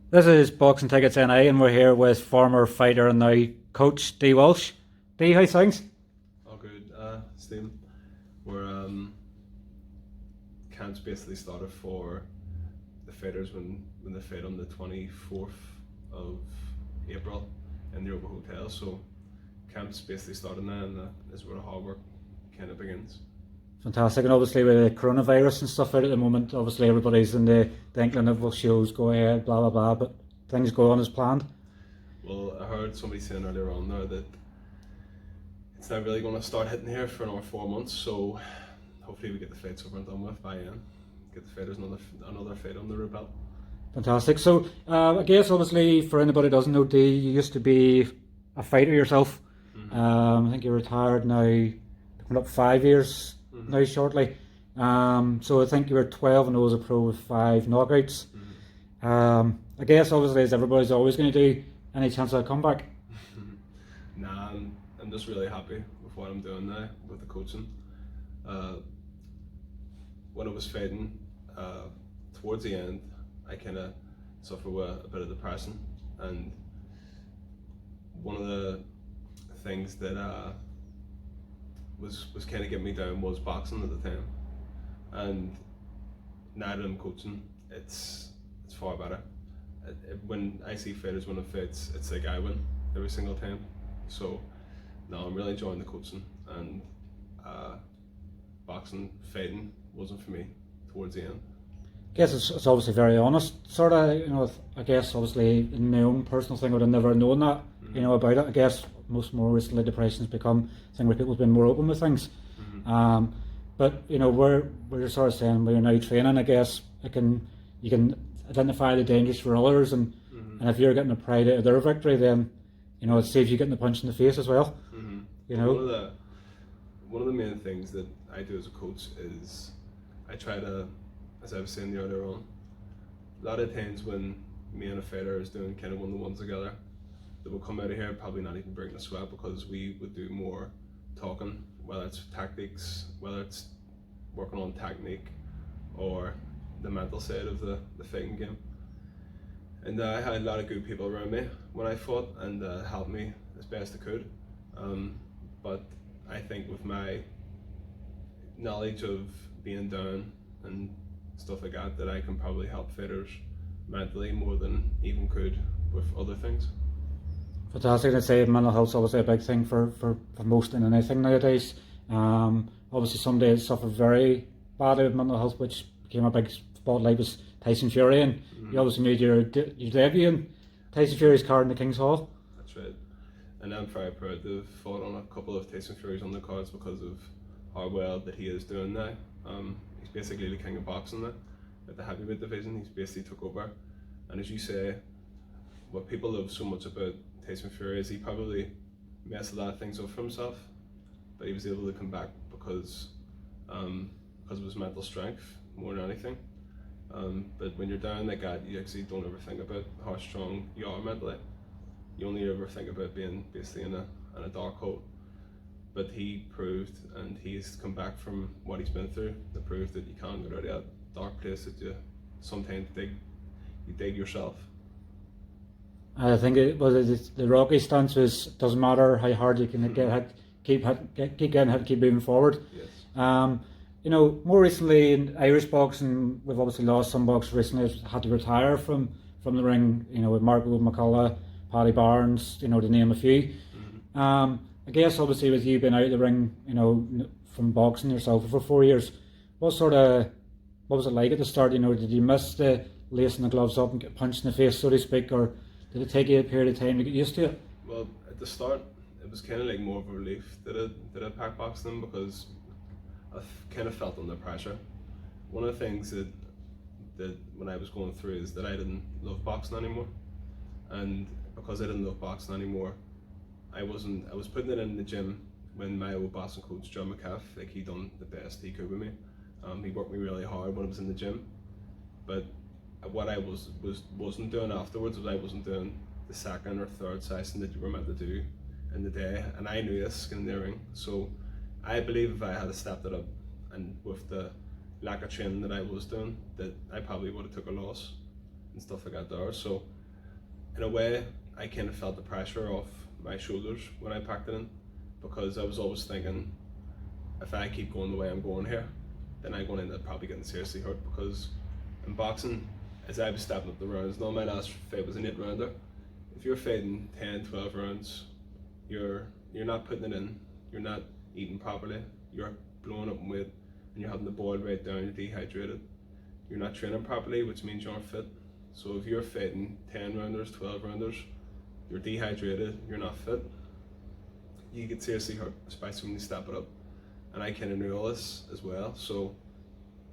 This is Boxing Tickets NI, and we're here with former fighter and now coach Dee Walsh. Dee, how's things? All good, Stephen. We're camps basically started for the fighters when they fight on the 24th of April in the Oval Hotel. So camps basically started now, and is where the hard work kind of begins. Fantastic, and obviously with the coronavirus and stuff out at the moment, obviously everybody's in the inkling of, well, shows go ahead, blah blah blah, but things go on as planned. Well, I heard somebody saying earlier on there that it's not really going to start hitting here for another 4 months. So hopefully we get the fights over and done with by then. Get the fighters another fight under their belt. Fantastic. So I guess obviously for anybody who doesn't know, Dee, you used to be a fighter yourself. I think you're retired now, coming up 5 years now shortly. So I think you were 12-0 as a pro with 5 knockouts. I guess obviously as everybody's always going to do, any chance of a comeback? Nah, I'm just really happy with what I'm doing now with the coaching. When I was fighting, towards the end, I kind of suffered with a bit of depression, and one of the things that was kind of getting me down was boxing at the time. And now that I'm coaching, it's far better. When I see fighters win a fight, it's like I win every single time. So no, I'm really enjoying the coaching, and boxing, fighting wasn't for me towards the end. I guess it's obviously very honest, sort of, I guess obviously in my own personal thing I would have never known that, about it. I guess more recently depression's become a thing where people have been more open with things. But we're sort of saying when you're now training, I guess you can identify the dangers for others, and if you're getting a pride out of their victory, then it saves you getting a punch in the face as well. One of the main things that I do as a coach is I try to, as I was saying the earlier on, a lot of times when me and a fighter is doing kind of one-to-ones together, they will come out of here probably not even breaking a sweat, because we would do more talking, whether it's tactics, whether it's working on technique or the mental side of the fighting game. And I had a lot of good people around me when I fought, and helped me as best they could. But I think with my knowledge of being down and stuff like that I can probably help fighters mentally more than even could with other things. Fantastic. I'd say mental health's obviously a big thing for most in anything nowadays. Obviously somebody suffered very badly with mental health, which became a big spotlight, was Tyson Fury, and you obviously made your debut in Tyson Fury's card in the King's Hall. That's right. And I'm very proud to have fought on a couple of Tyson Fury's undercards because of how well that he is doing now. He's basically the king of boxing now. At the heavyweight division, he's basically took over. And as you say, what people love so much about Tyson Fury is he probably messed a lot of things up for himself, but he was able to come back because of his mental strength more than anything. But when you're down like that, you actually don't ever think about how strong you are mentally. You only ever think about being basically in a dark hole. But he proved, and he's come back from what he's been through, to prove that you can't get out of that dark place that you sometimes dig yourself. I think the Rocky stance was, doesn't matter how hard you can keep getting hit, keep moving forward. Yes. More recently in Irish boxing, we've obviously lost some boxers recently, had to retire from the ring. With Mark McCullough, Paddy Barnes, to name a few. I guess obviously with you being out of the ring, from boxing yourself for 4 years, what was it like at the start? Did you miss the lacing the gloves up and get punched in the face, so to speak, or did it take you a period of time to get used to it? Well, at the start, it was kind of like more of a relief that I packed boxing, because I kind of felt under pressure. One of the things that when I was going through is that I didn't love boxing anymore, and because I didn't love boxing anymore, I was putting it in the gym when my old boxing coach John McCaff, like, he done the best he could with me. He worked me really hard when I was in the gym, but what I wasn't doing afterwards was I wasn't doing the second or third session that you were meant to do in the day, and I knew this in the ring. So I believe if I had stepped it up, and with the lack of training that I was doing, that I probably would have took a loss and stuff like that there. So in a way, I kind of felt the pressure off my shoulders when I packed it in, because I was always thinking, if I keep going the way I'm going here, then I'm going to end up probably getting seriously hurt, because in boxing, as I was stepping up the rounds, now my last fight was an 8-rounder. If you're fighting 10, 12 rounds, you're not putting it in, you're not eating properly, you're blowing up in weight, and you're having the boil right down, you're dehydrated. You're not training properly, which means you aren't fit. So if you're fighting 10 rounders, 12 rounders, you're dehydrated, you're not fit, you get seriously hurt, especially when you step it up. And I kind of knew all this as well. So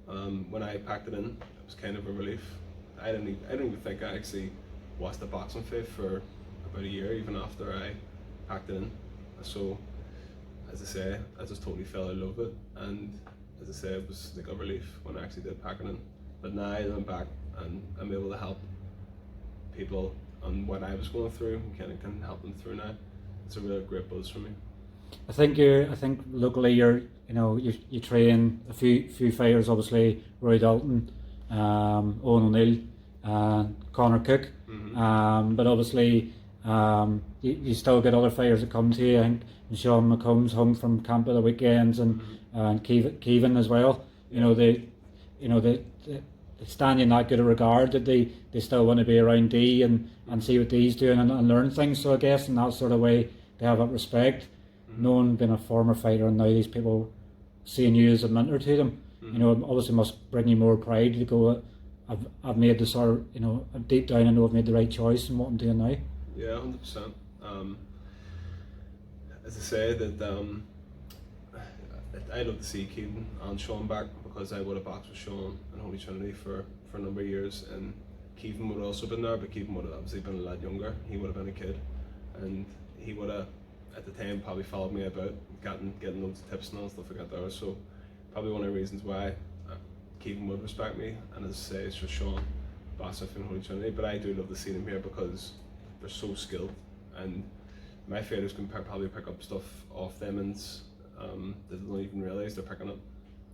when I packed it in, it was kind of a relief. I didn't even think I actually watched the boxing fight for about a year, even after I packed it in. So, as I say, I just totally fell in love with it, and as I say, it was like a relief when I actually did pack it in. But now I'm back and I'm able to help people on what I was going through, and kind of can help them through now. It's a real great buzz for me. I think locally you train a few fighters, obviously Roy Dalton, Owen O'Neill, Conor Cook, but obviously you still get other fighters that come to you. I think Sean McComb's home from camp at the weekends, and Kevin as well. They stand in that good a regard that they still want to be around Dee and see what Dee's doing and learn things. So I guess in that sort of way they have that respect. Knowing being a former fighter and now these people seeing you as a mentor to them, obviously must bring you more pride to go, I've made the sort of, deep down I know I've made the right choice in what I'm doing now. Yeah, 100%. As I say, that I'd love to see Keaton and Sean back, because I would have boxed with Sean and Holy Trinity for a number of years, and Keaton would have also been there, but Keaton would have obviously been a lot younger. He would have been a kid, and he would have, at the time, probably followed me about, getting loads of tips and stuff like that there. So probably one of the reasons why Keaton would respect me, and as I say, it's just Sean, Bassif and Holy Trinity. But I do love to see them here because they're so skilled, and my fighters can probably pick up stuff off them, and they don't even realise they're picking up.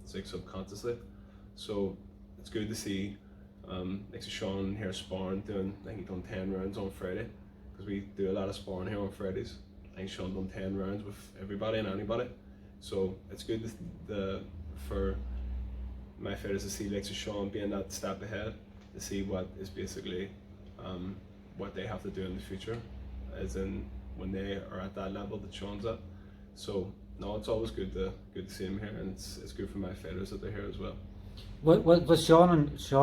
It's like subconsciously. So it's good to see next to Sean here sparring, I think he's done 10 rounds on Friday, because we do a lot of sparring here on Fridays. I think Sean done 10 rounds with everybody and anybody. So it's good for my fighters to see like Sean being that step ahead, to see what is basically what they have to do in the future, as in when they are at that level that Sean's at. So no, it's always good to see him here, and it's good for my fighters that they're here as well. With Sean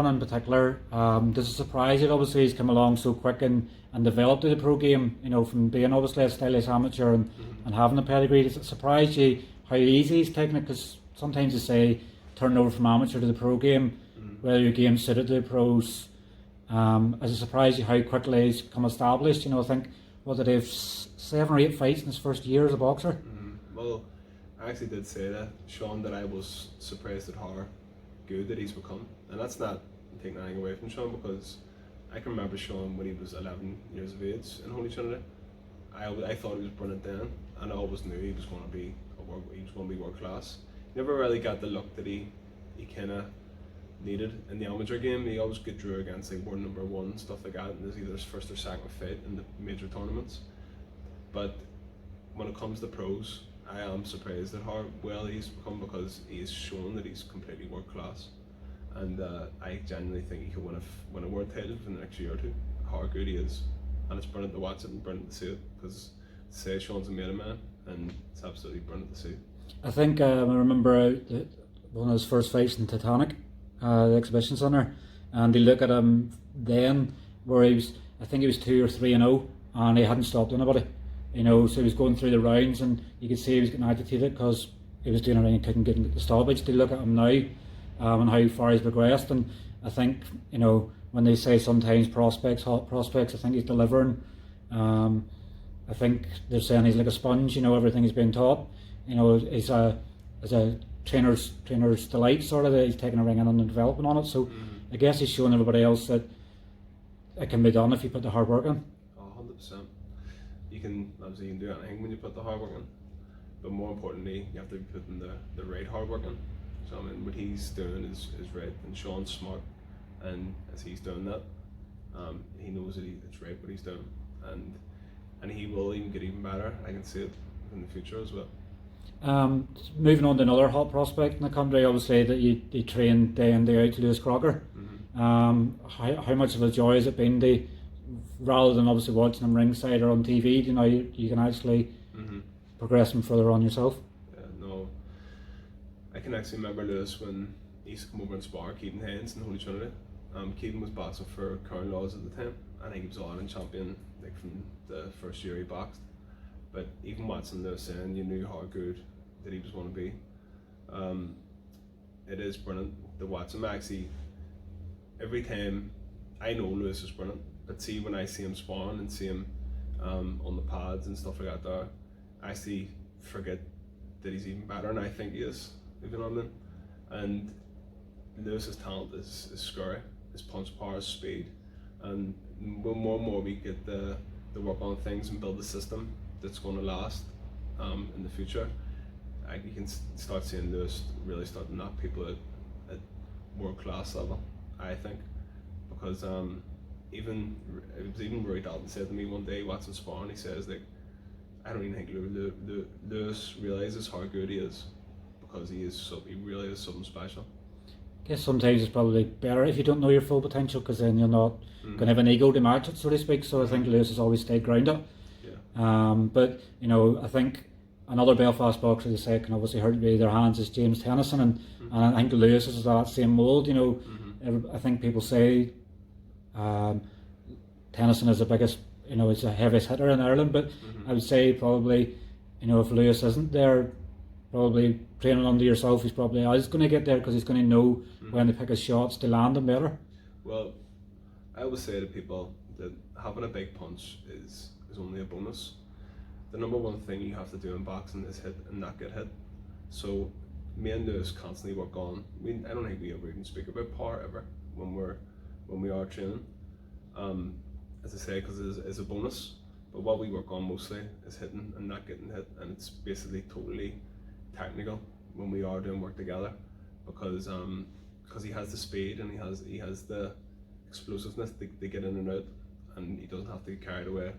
in particular, does it surprise you? Obviously, he's come along so quick and developed the pro game. From being obviously a stylish amateur and having a pedigree. Does it surprise you how easy he's taking it? Because sometimes they say turning over from amateur to the pro game, whether your game's suited to the pros. Has it surprised you how quickly he's come established? I think they have 7 or 8 fights in his first year as a boxer. Well, I actually did say that, Sean, that I was surprised at how good that he's become, and that's not taking anything away from Sean, because I can remember Sean when he was 11 years of age in Holy Trinity. I thought he was brilliant then, and I always knew he was going to be world class. He never really got the look that he kind of needed in the amateur game. He always get drew against like world number 1, stuff like that, and there's either his first or second fight in the major tournaments. But when it comes to pros, I am surprised at how well he's become, because he's shown that he's completely world class, and I genuinely think he could win a world title in the next year or two. How good he is, and it's brilliant to watch it and brilliant to see it, because say Sean's a made man, and it's absolutely brilliant to see. I think I remember one of his first fights in Titanic, the exhibition centre, and you look at him then, where I think he was 2 or 3-0, and he hadn't stopped anybody. So he was going through the rounds, and you could see he was getting agitated because he was doing everything he couldn't get the stoppage. To look at him now, and how far he's progressed, and I think when they say sometimes hot prospects, I think he's delivering. I think they're saying he's like a sponge. Everything he's been taught. He's a trainer's delight, sort of. He's taking a ring in and developing on it. So I guess he's showing everybody else that it can be done if you put the hard work in. 100%. You can do anything when you put the hard work in, but more importantly, you have to be putting the right hard work in. So what he's doing is right, and Sean's smart, and as he's doing that, He knows that it's right what he's doing, and he will even get even better. I can see it in the future as well. Moving on to another hot prospect in the country, obviously that you train day in day out, Lewis Crocker. How much of a joy has it been to, rather than obviously watching him ringside or on TV, you know, you can actually progress him further on yourself? No, I can actually remember Lewis when he used to come over and spar Keaton Haynes in Holy Trinity. Keaton was boxing for Crown Laws at the time. I think he was Ireland champion like from the first year he boxed. But even watching Lewis in, you knew how good that he was going to be. It is brilliant to watch him. Actually, every time I know Lewis is brilliant, but see when I see him sparring and see him on the pads and stuff like that there, I actually forget that he's even better than I think he is, if you know what I mean. And Lewis's talent is scary, his punch power, his speed, and more and more we get the work on things and build a system that's going to last in the future, you can start seeing Lewis really start to knock people at world class level, I think, because it was even Rory Dalton said to me one day watching sparring, he says like, I don't even think Lewis realizes how good he is, because he really is something special. I guess sometimes it's probably better if you don't know your full potential, because then you're not going to have an ego to match it, so to speak. So I think Lewis has always stayed grounded. But you know, I think another Belfast boxer, you say, can obviously hurt their hands is James Tennyson, and I think Lewis is that same mould. You know, I think people say Tennyson is the biggest, you know, he's the heaviest hitter in Ireland, but I would say probably, you know, if Lewis isn't there, probably training under yourself, he's probably is going to get there, because he's going to know when to pick his shots to land them better. Well, I always say to people that having a big punch is only a bonus. The number one thing you have to do in boxing is hit and not get hit. So me and Lewis constantly work on. I don't think we ever even speak about power ever when we are training. As I say, because it's a bonus. But what we work on mostly is hitting and not getting hit, and it's basically totally technical when we are doing work together, because he has the speed and he has the explosiveness to get in and out, and he doesn't have to get carried away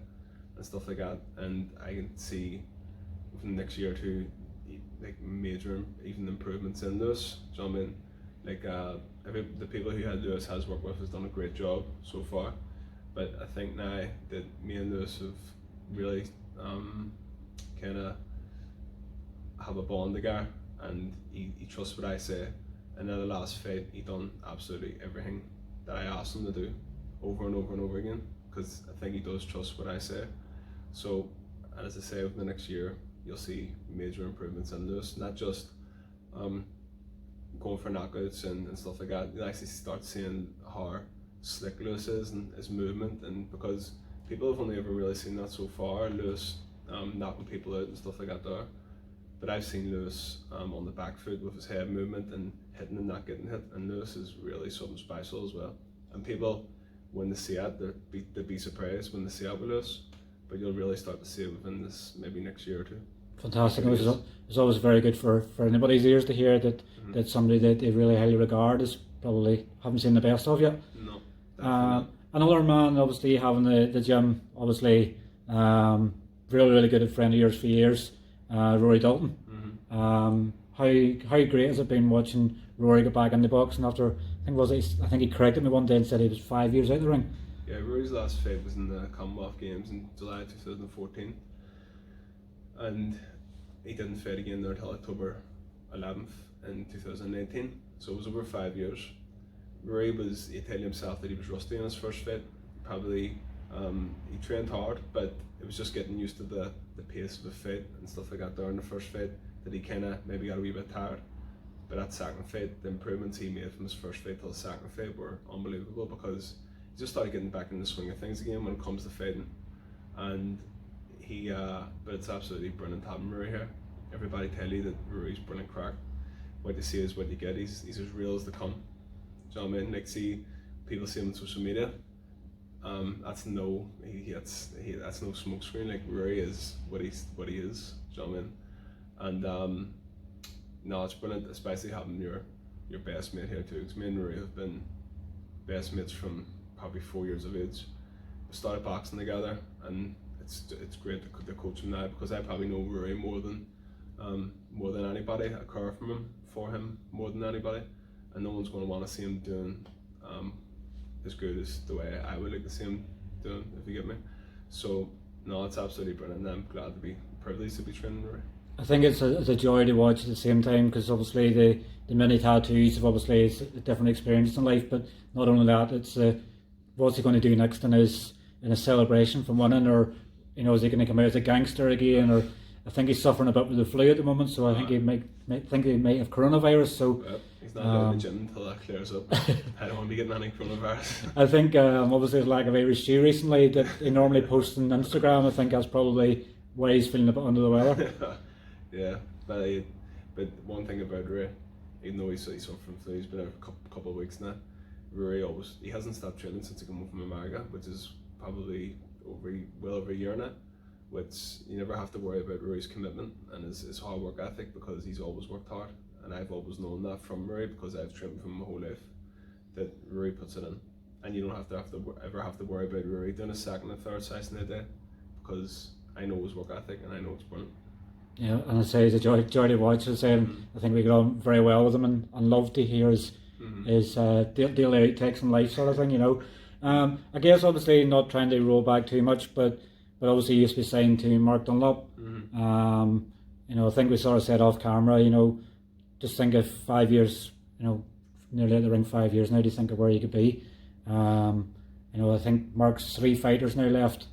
and stuff like that. And I can see within the next year or two, like major even improvements in Lewis. Do you know what I mean? Like the people who Lewis has worked with has done a great job so far. But I think now that me and Lewis have really kind of have a bond together, and he trusts what I say. And in the last fight, he done absolutely everything that I asked him to do, over and over and over again, because I think he does trust what I say. So, and as I say, over the next year, you'll see major improvements in Lewis, not just going for knockouts and stuff like that. You'll actually start seeing how slick Lewis is and his movement, and because people have only ever really seen that so far, Lewis knocking people out and stuff like that there. But I've seen Lewis on the back foot with his head movement and hitting and not getting hit, and Lewis is really something special as well. And people, when they see it, they'd be surprised when they see it with Lewis, but you'll really start to see it within this maybe next year or two. Fantastic. It's always very good for anybody's ears to hear that that somebody that they really highly regard is probably haven't seen the best of yet. No. Another man, obviously having the gym, obviously really good friend of yours for years, Rory Dalton. How great has it been watching Rory get back into boxing after, I think he corrected me one day and said he was 5 years out of the ring. Yeah, Rory's last fight was in the Commonwealth Games in July 2014, and he didn't fight again there until October 11th in 2019, so it was over 5 years. Rory he told himself that he was rusty in his first fight. Probably he trained hard, but it was just getting used to the pace of the fight and stuff like that there in the first fight, that he kind of maybe got a wee bit tired. But that second fight, the improvements he made from his first fight till the second fight were unbelievable, because he just started getting back in the swing of things again when it comes to fighting. And but it's absolutely brilliant having Rory here. Everybody tell you that Rory's brilliant crack. What you see is what you get. He's as real as they come. Do you know what I mean? Like, see, people see him on social media. That's no smoke screen. Like, Rory is what he is. Do you know what I mean? And no, it's brilliant, especially having your best mate here too. Because me and Rory have been best mates from probably 4 years of age. We started boxing together, and it's great to coach him now, because I probably know Rory more than anybody. I care for him more than anybody, and no one's going to want to see him doing as good as the way I would like to see him doing, if you get me. So no, it's absolutely brilliant. I'm glad to be privileged to be training Rory. I think it's a joy to watch at the same time, because obviously the many tattoos have obviously is a different experience in life, but not only that, it's what's he going to do next in a celebration from winning, or is he going to come out as a gangster again, or I think he's suffering a bit with the flu at the moment, so I think he might have coronavirus. So he's not going to the gym until that clears up. I don't want to be getting any coronavirus. I think obviously his lack of Irish stew recently that he normally posts on Instagram, I think that's probably why he's feeling a bit under the weather. Yeah, but one thing about Rory, even though he's suffered from flu, he's been out for a couple of weeks now. Rory he hasn't stopped training since he came home from America, which is probably well over a year now. Which you never have to worry about Rory's commitment and his hard work ethic, because he's always worked hard, and I've always known that from Rory, because I've trained with him my whole life, that Rory puts it in, and you don't ever have to worry about Rory doing a second and third session a day, because I know his work ethic and I know it's brilliant. Yeah, and I say it's a joy to watch. I think we get on very well with him, and love to hear his daily outtakes in life, sort of thing. I guess obviously not trying to roll back too much, but obviously he used to be signed to Mark Dunlop. I think we sort of said off camera, just think of 5 years, nearly at the ring 5 years now, do you think of where you could be? I think Mark's 3 fighters now left,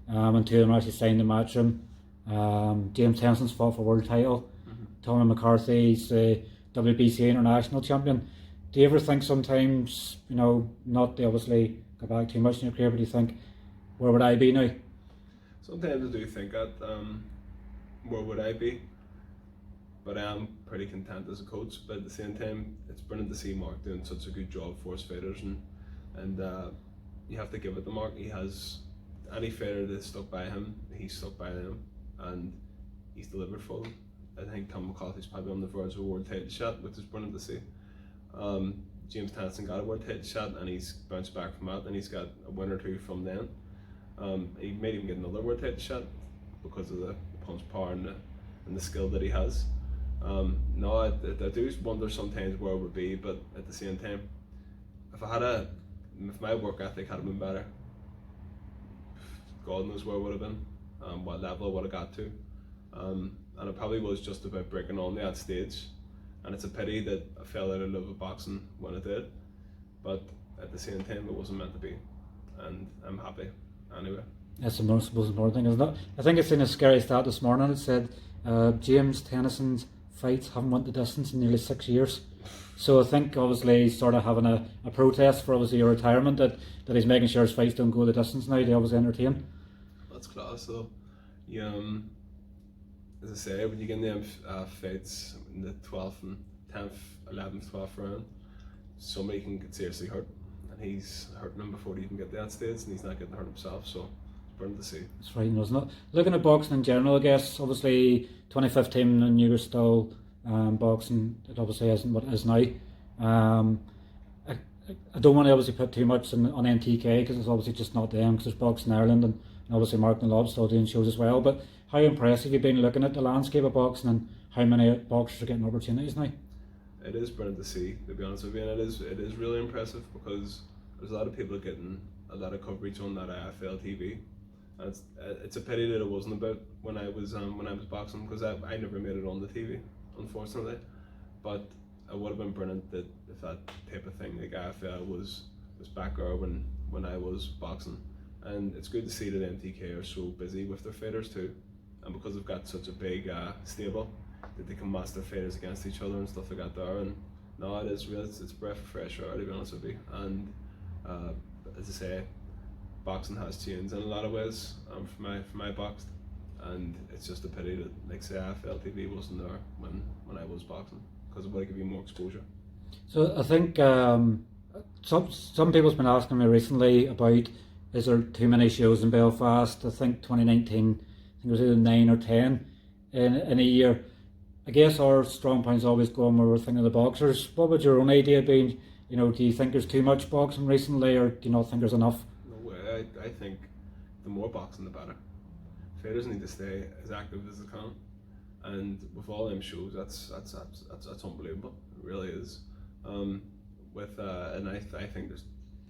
and 2 of them actually signed to Matchroom. James Tennyson's fought for world title. Tony McCarthy's the WBC international champion. Do you ever think sometimes, not to obviously go back too much in your career, but do you think, where would I be now? Sometimes I do think that, where would I be? But I am pretty content as a coach. But at the same time, it's brilliant to see Mark doing such a good job for his fighters, and you have to give it to Mark. He has any fighter that's stuck by him, he's stuck by them, and he's delivered for them. I think Tom McCarthy's probably on the verge of a world title shot, which is brilliant to see. James Tennyson got a world title shot, and he's bounced back from that, and he's got a win or 2 from then. He may even get another world title shot because of the punch power and the skill that he has. I do wonder sometimes where it would be, but at the same time, if my work ethic had been better, God knows where it would have been, what level I would have got to. And it probably was just about breaking on that stage. And it's a pity that I fell out of love with boxing when I did, but at the same time it wasn't meant to be, and I'm happy anyway. That's the most important thing, isn't it? I think it's in a scary stat this morning. It said James Tennyson's fights haven't went the distance in nearly 6 years. So I think obviously he's sort of having a protest for obviously a retirement, that he's making sure his fights don't go the distance now. They obviously entertain. That's class. So, as I say, when you get in them fights in the 12th and 10th, 11th, 12th round, somebody can get seriously hurt, and he's hurting him before he even get to that stage, and he's not getting hurt himself. So it's brilliant to see. It's frightening, isn't it? Looking at boxing in general, I guess obviously 2015 and you were still boxing. It obviously isn't what it is now. I don't want to obviously put too much on NTK, because it's obviously just not them, because there's boxing in Ireland, and obviously Mark and Lob still doing shows as well. But how impressed have you been looking at the landscape of boxing, and how many boxers are getting opportunities now? It is brilliant to see, to be honest with you, and it is really impressive, because there's a lot of people getting a lot of coverage on that IFL TV, and it's a pity that it wasn't about when I was boxing, because I never made it on the TV, unfortunately. But it would have been brilliant that if that type of thing like IFL was back there when I was boxing. And it's good to see that MTK are so busy with their fighters too, and because they've got such a big stable, that they can match their fighters against each other and stuff like that there. And no, it is real. It's a breath of fresh air, to be honest with you. And as I say, boxing has changed in a lot of ways for my boxed, and it's just a pity that, like say, IFL TV wasn't there when I was boxing, because it would give you more exposure. So I think some people's been asking me recently about, is there too many shows in Belfast? I think 2019, it was either 9 or 10 in a year. I guess our strong point's always going where we're thinking of the boxers. What would your own idea be You know, do you think there's too much boxing recently, or do you not think there's enough? No way. I think the more boxing, the better. Fighters need to stay as active as they can, and with all them shows, that's unbelievable. It really is. And I think there's,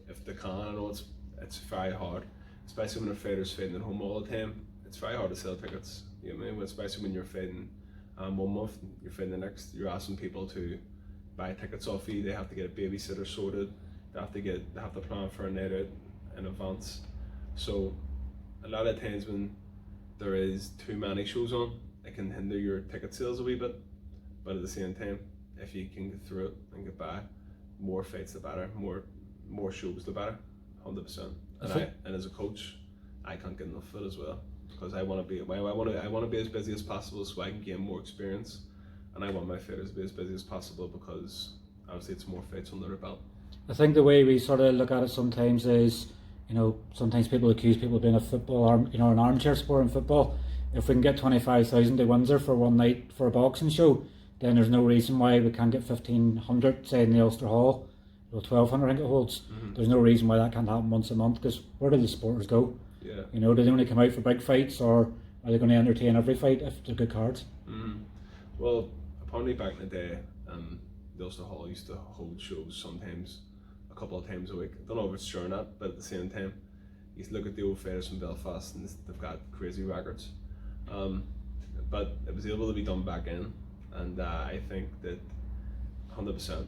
if they can, I know it's very hard, especially when a fighter's fighting at home all the time. It's very hard to sell tickets. You know what I mean? Especially when you're fighting 1 month, you're fighting the next. You're asking people to buy tickets off you. They have to get a babysitter sorted. They have to plan for a night out in advance. So a lot of times when there is too many shows on, it can hinder your ticket sales a wee bit. But at the same time, if you can get through it and get by, more fights the better, more shows the better, 100%. And as a coach, I can't get enough of it as well, because I want to be as busy as possible so I can gain more experience, and I want my fighters to be as busy as possible because obviously it's more fights under their belt. I think the way we sort of look at it sometimes is, you know, sometimes people accuse people of being an armchair sport in football. If we can get 25,000 to Windsor for one night for a boxing show, then there's no reason why we can't get 1,500, say in the Ulster Hall, 1,200 I think it holds. There's no reason why that can't happen once a month, because where do the supporters go? Yeah. You know, do they only come out for big fights, or are they going to entertain every fight if they're good cards? Well, apparently back in the day, the Ulster Hall used to hold shows sometimes a couple of times a week. I don't know if it's sure or not, but at the same time, you used to look at the old fighters from Belfast and they've got crazy records. But it was able to be done back in, and I think that 100%.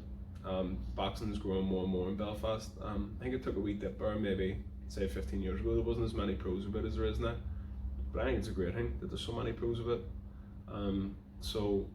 Boxing is growing more and more in Belfast. I think it took a wee dip there, maybe say 15 years ago. There wasn't as many pros of it as there is now, but I think it's a great thing that there's so many pros of it. So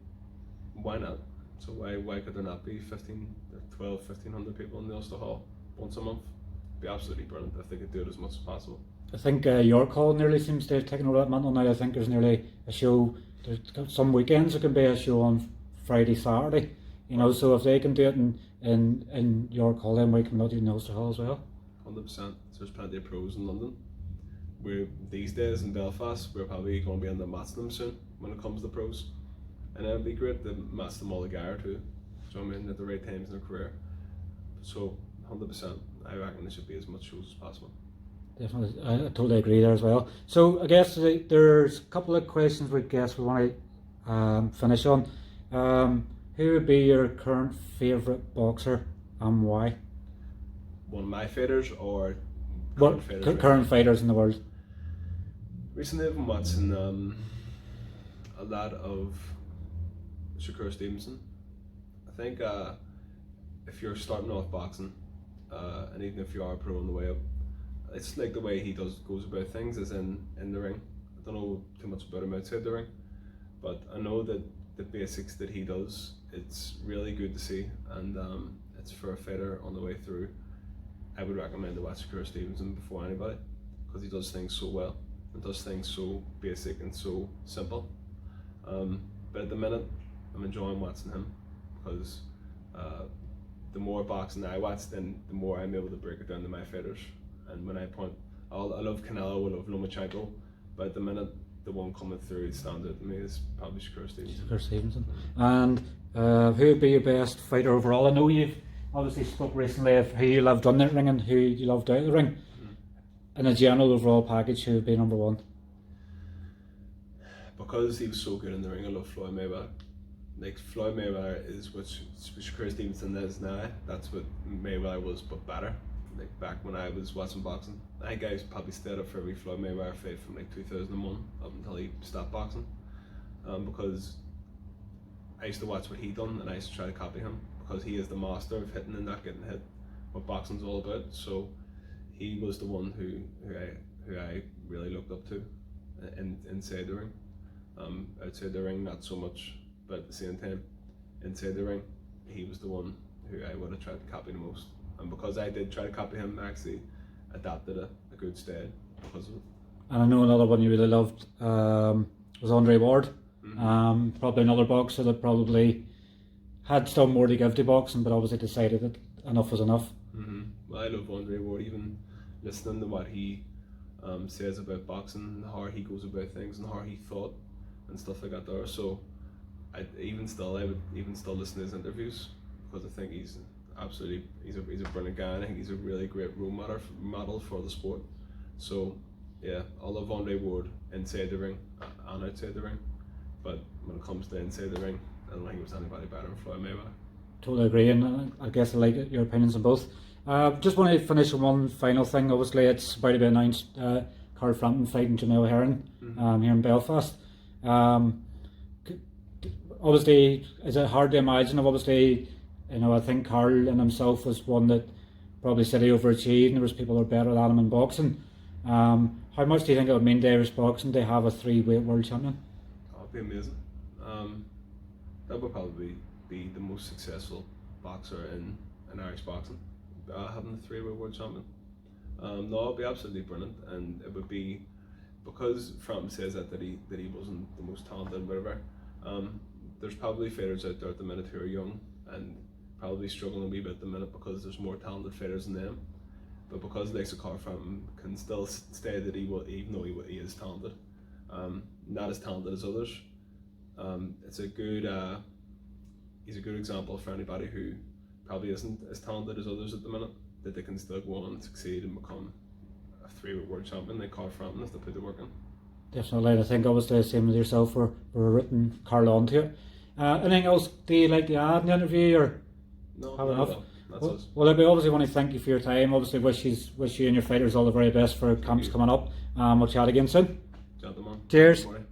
why not? So why could there not be 1,500 people in the Ulster Hall once a month? It'd be absolutely brilliant if they could do it as much as possible. I think York Hall nearly seems to have taken over that mantle now. I think there's nearly a show. There's some weekends there can be a show on Friday, Saturday. You know, so if they can do it in York Hall, then why can we not do it in Ulster Hall as well? 100%. There's plenty of pros in London. These days in Belfast, we're probably going to be on the match them soon when it comes to pros. And it'd be great to match them all together too. So I mean, at the right times in their career. So 100%, I reckon there should be as much shows as possible. Definitely, I totally agree there as well. So I guess there's a couple of questions we want to finish on. Who would be your current favourite boxer and why? One of my fighters or current fighters in the world? Recently I've been watching a lot of Shakur Stevenson. I think if you're starting off boxing, and even if you are a pro on the way up, it's like the way he goes about things is in the ring. I don't know too much about him outside the ring, but I know that the basics that he does, it's really good to see, and it's for a fighter on the way through. I would recommend to watch Shakur Stevenson before anybody, because he does things so well and does things so basic and so simple. But at the minute, I'm enjoying watching him, because the more boxing I watch, then the more I'm able to break it down to my fighters. And when I love Canelo, I love Lomachenko, but at the minute, the one coming through standard to me is probably Shakur Stevenson. And who would be your best fighter overall? I know you've obviously spoke recently of who you loved in the ring and who you loved out of the ring. In a general overall package, who would be number one? Because he was so good in the ring, I love Floyd Mayweather. Like, Floyd Mayweather is what Shakur Stevenson is now. That's what Mayweather was, but better. Like back when I was watching boxing, I think I probably stayed up for every Floyd Mayweather fight from like 2001 up until he stopped boxing, because I used to watch what he done and I used to try to copy him, because he is the master of hitting and not getting hit, what boxing's all about. So he was the one who I really looked up to inside the ring. Outside the ring, not so much, but at the same time, inside the ring, he was the one who I would have tried to copy the most. And because I did try to copy him, I actually adapted a good style because of it. And I know another one you really loved was Andre Ward. Probably another boxer that probably had still more to give to boxing, but obviously decided that enough was enough. Well, I love Andre Ward, even listening to what he says about boxing, and how he goes about things, and how he thought, and stuff like that there. So I would even still listen to his interviews, because I think he's absolutely, he's a brilliant guy, and I think he's a really great role model for the sport. So yeah, I love Andre Ward inside the ring and outside the ring, but when it comes to inside the ring, I don't think it was anybody better than Floyd Mayweather. Totally agree, and I guess I like your opinions on both. Just want to finish on one final thing. Obviously, it's about to be announced. Carl Frampton fighting Jamel Herring here in Belfast. Obviously, is it hard to imagine? Obviously, I think Carl and himself was one that probably said he overachieved, and there was people that were better than him in boxing. How much do you think it would mean to Irish boxing to have a 3-weight world champion? Oh, it'd be amazing. That would probably be the most successful boxer in Irish boxing, having the 3-weight world champion. No, it'd be absolutely brilliant, and it would be, because Frampton says that he wasn't the most talented and whatever. There's probably fighters out there at the minute who are young and probably struggling a wee bit at the minute because there's more talented fighters than them. But because Lex Carl Frampton can still say that even though he is talented, not as talented as others, it's a good he's a good example for anybody who probably isn't as talented as others at the minute, that they can still go on and succeed and become a 3-weight world champion like Carl Frampton if they put the work in. Definitely, I think obviously the same with yourself. We're rooting Carl onto it. Anything else do you like to add in the interview, or no, have enough? That's us. Well, I obviously want to thank you for your time. Obviously, wish you and your fighters all the very best for camps coming up. We'll chat again soon. Gentlemen. Cheers. Good morning.